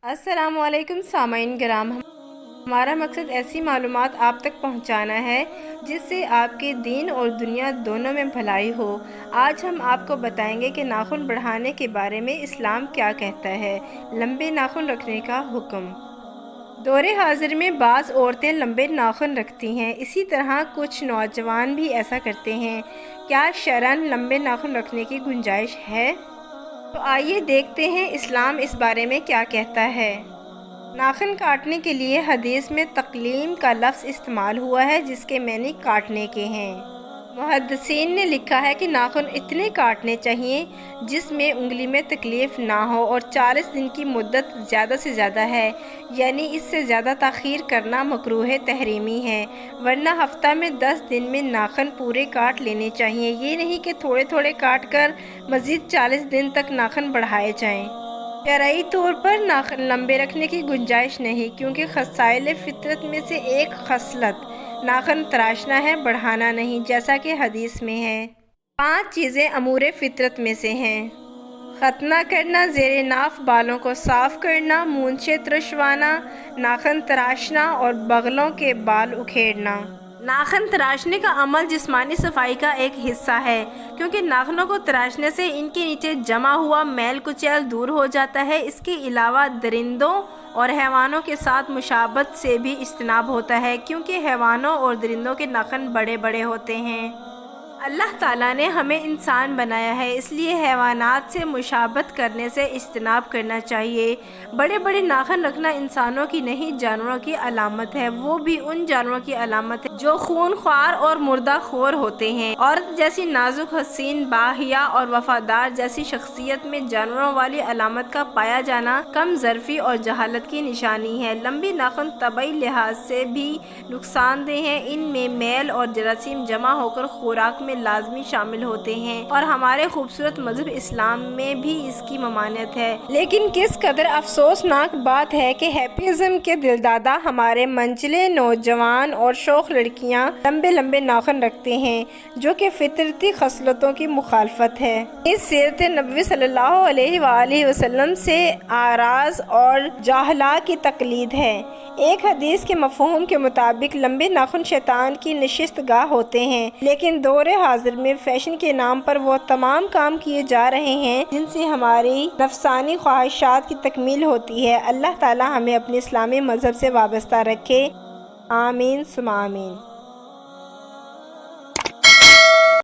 السلام علیکم سامعین کرام، ہمارا مقصد ایسی معلومات آپ تک پہنچانا ہے جس سے آپ کے دین اور دنیا دونوں میں بھلائی ہو۔ آج ہم آپ کو بتائیں گے کہ ناخن بڑھانے کے بارے میں اسلام کیا کہتا ہے۔ لمبے ناخن رکھنے کا حکم۔ دور حاضر میں بعض عورتیں لمبے ناخن رکھتی ہیں، اسی طرح کچھ نوجوان بھی ایسا کرتے ہیں۔ کیا شرعاً لمبے ناخن رکھنے کی گنجائش ہے؟ تو آئیے دیکھتے ہیں اسلام اس بارے میں کیا کہتا ہے۔ ناخن کاٹنے کے لیے حدیث میں تقلیم کا لفظ استعمال ہوا ہے جس کے معنی کاٹنے کے ہیں۔ محدثین نے لکھا ہے کہ ناخن اتنے کاٹنے چاہیے جس میں انگلی میں تکلیف نہ ہو، اور 40 دن کی مدت زیادہ سے زیادہ ہے، یعنی اس سے زیادہ تاخیر کرنا مکروہ تحریمی ہے، ورنہ ہفتہ میں 10 دن میں ناخن پورے کاٹ لینے چاہیے۔ یہ نہیں کہ تھوڑے تھوڑے کاٹ کر مزید 40 دن تک ناخن بڑھائے جائیں۔ شرعی طور پر ناخن لمبے رکھنے کی گنجائش نہیں، کیونکہ خصائل فطرت میں سے ایک خصلت ناخن تراشنا ہے، بڑھانا نہیں، جیسا کہ حدیث میں ہے۔ 5 چیزیں امور فطرت میں سے ہیں: ختنہ کرنا، زیر ناف بالوں کو صاف کرنا، مونچھیں ترشوانا، ناخن تراشنا اور بغلوں کے بال اکھیڑنا۔ ناخن تراشنے کا عمل جسمانی صفائی کا ایک حصہ ہے، کیونکہ ناخنوں کو تراشنے سے ان کے نیچے جمع ہوا میل کچیل دور ہو جاتا ہے۔ اس کے علاوہ درندوں اور حیوانوں کے ساتھ مشابہت سے بھی اجتناب ہوتا ہے، کیونکہ حیوانوں اور درندوں کے ناخن بڑے بڑے ہوتے ہیں۔ اللہ تعالیٰ نے ہمیں انسان بنایا ہے، اس لیے حیوانات سے مشابہت کرنے سے اجتناب کرنا چاہیے۔ بڑے بڑے ناخن رکھنا انسانوں کی نہیں، جانوروں کی علامت ہے، وہ بھی ان جانوروں کی علامت ہے جو خون خوار اور مردہ خور ہوتے ہیں۔ عورت جیسی نازک، حسین، باحیا اور وفادار جیسی شخصیت میں جانوروں والی علامت کا پایا جانا کم ظرفی اور جہالت کی نشانی ہے۔ لمبے ناخن طبعی لحاظ سے بھی نقصان دہ ہیں، ان میں میل اور جراثیم جمع ہو کر خوراک میں لازمی شامل ہوتے ہیں، اور ہمارے خوبصورت مذہب اسلام میں بھی اس کی ممانعت ہے۔ لیکن کس قدر افسوسناک بات ہے کہ ہیپیزم کے دلدادہ ہمارے منچلے نوجوان اور شوخ لڑکیاں لمبے لمبے ناخن رکھتے ہیں، جو کہ فطرتی خصلتوں کی مخالفت ہے۔ اس سیرت نبوی صلی اللہ علیہ وآلہ وسلم سے اعراض اور جہلاء کی تقلید ہے۔ ایک حدیث کے مفہوم کے مطابق لمبے ناخن شیطان کی نشست گاہ ہوتے ہیں، لیکن دور حاضر میں فیشن کے نام پر وہ تمام کام کیے جا رہے ہیں جن سے ہماری نفسانی خواہشات کی تکمیل ہوتی ہے۔ اللہ تعالی ہمیں اپنے اسلامی مذہب سے وابستہ رکھے، آمین ثم آمین۔